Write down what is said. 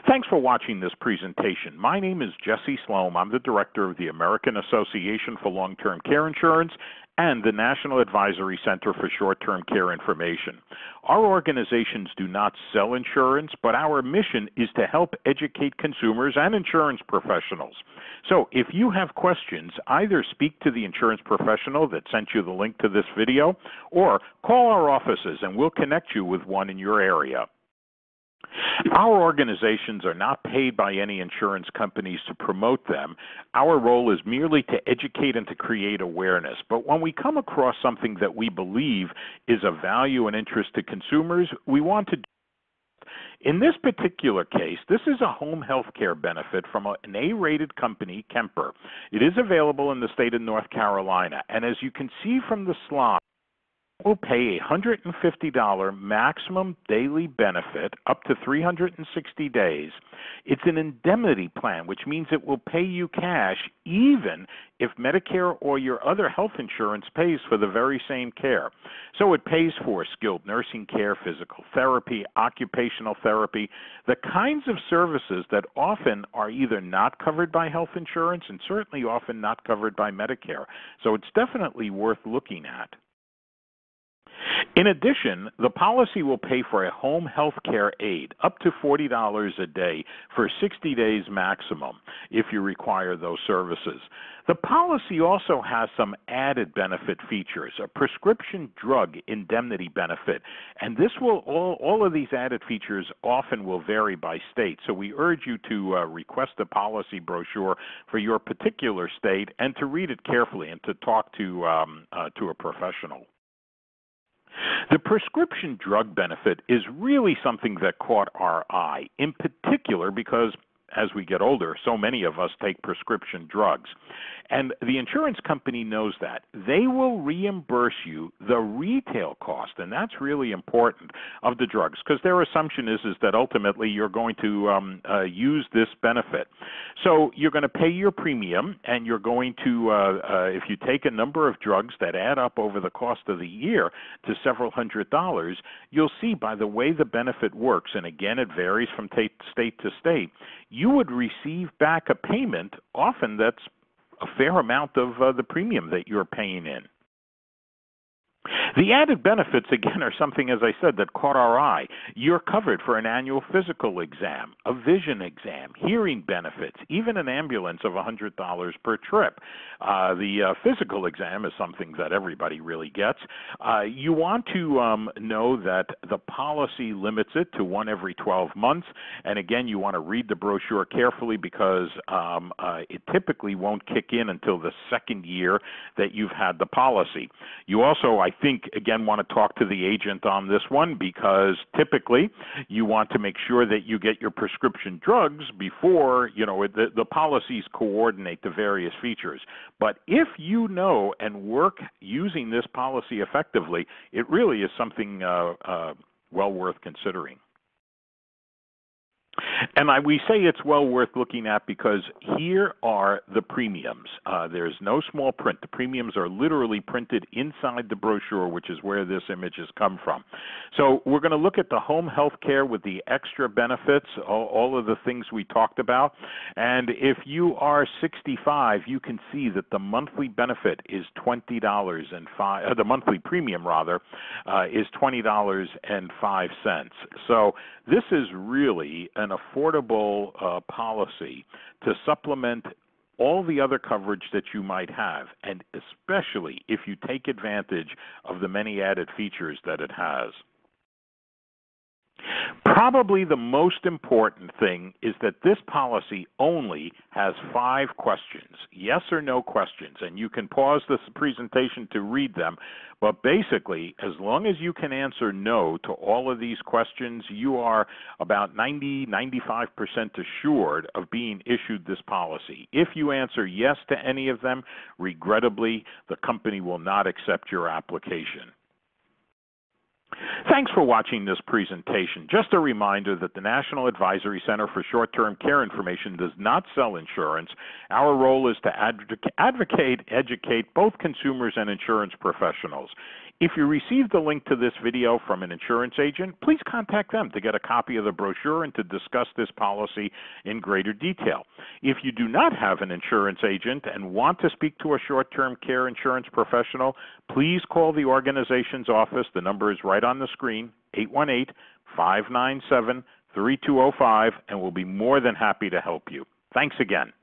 Thanks for watching this presentation. My name is Jesse Sloan. I'm the director of the American Association for Long-Term Care Insurance and the National Advisory Center for Short-Term Care Information. Our organizations do not sell insurance, but our mission is to help educate consumers and insurance professionals. So if you have questions, either speak to the insurance professional that sent you the link to this video, or call our offices and we'll connect you with one in your area. Our organizations are not paid by any insurance companies to promote them. Our role is merely to educate and to create awareness. But when we come across something that we believe is of value and interest to consumers, we want to do it. In this particular case, this is a home health care benefit from an A-rated company, Kemper. It is available in the state of North Carolina, and as you can see from the slide, will pay a $150 maximum daily benefit up to 360 days. It's an indemnity plan, which means it will pay you cash even if Medicare or your other health insurance pays for the very same care. So it pays for skilled nursing care, physical therapy, occupational therapy, the kinds of services that often are either not covered by health insurance and certainly often not covered by Medicare. So it's definitely worth looking at. In addition, the policy will pay for a home health care aid up to $40 a day for 60 days maximum if you require those services. The policy also has some added benefit features, a prescription drug indemnity benefit, and this will all of these added features often will vary by state. So we urge you to request a policy brochure for your particular state and to read it carefully and to talk to a professional. The prescription drug benefit is really something that caught our eye, in particular because as we get older, so many of us take prescription drugs. And the insurance company knows that. They will reimburse you the retail cost, and that's really important, of the drugs, because their assumption is that ultimately you're going to use this benefit. So you're going to pay your premium, and you're going to, if you take a number of drugs that add up over the cost of the year to several $100s, you'll see by the way the benefit works, and again it varies from state to state, you would receive back a payment, often that's a fair amount of the premium that you're paying in. The added benefits, again, are something, as I said, that caught our eye. You're covered for an annual physical exam, a vision exam, hearing benefits, even an ambulance of $100 per trip. The physical exam is something that everybody really gets. You want to know that the policy limits it to one every 12 months. And again, you want to read the brochure carefully because it typically won't kick in until the second year that you've had the policy. You also, I think, again, want to talk to the agent on this one because typically you want to make sure that you get your prescription drugs before, the policies coordinate the various features. But if you know and work using this policy effectively, it really is something well worth considering. And we say it's well worth looking at because here are the premiums. There's no small print. The premiums are literally printed inside the brochure, which is where this image has come from. So we're going to look at the home health care with the extra benefits, all of the things we talked about. And if you are 65, you can see that the monthly benefit is $20.05. The monthly premium, rather, is $20.05. So this is really an affordable policy to supplement all the other coverage that you might have, and especially if you take advantage of the many added features that it has. Probably the most important thing is that this policy only has 5 questions, yes or no questions, and you can pause this presentation to read them, but basically, as long as you can answer no to all of these questions, you are about 95% assured of being issued this policy. If you answer yes to any of them, regrettably, the company will not accept your application. Thanks for watching this presentation. Just a reminder that the National Advisory Center for Short-Term Care Information does not sell insurance. Our role is to advocate, educate both consumers and insurance professionals. If you received the link to this video from an insurance agent, please contact them to get a copy of the brochure and to discuss this policy in greater detail. If you do not have an insurance agent and want to speak to a short-term care insurance professional, please call the organization's office. The number is right on the screen, 818-597-3205, and we'll be more than happy to help you. Thanks again.